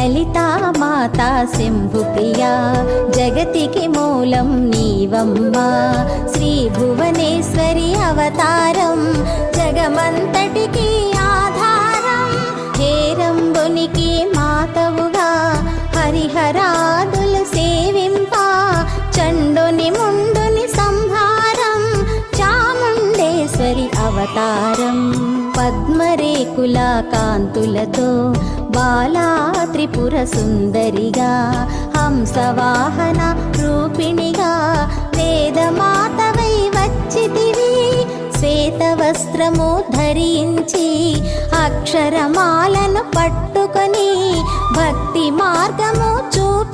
లలితా మాతా శంభుప్రియా జగతికి మూలం నీవమ్మా శ్రీ భువనేశ్వరి అవతారం జగమంతటికి ఆధారం హేరంబునికి మాతవుగా హరిహరాదులు సేవింప చండుని ముండుని సంహారం చాముండేశ్వరి అవతారం పద్మరేకుల కాంతులతో బాలా త్రిపుర సుందరిగా హంసవాహన రూపిణిగా వేదమాతవై వచ్చితివి శ్వేత వస్త్రము ధరించి అక్షరమాలను పట్టుకొని భక్తి మార్గము చూపి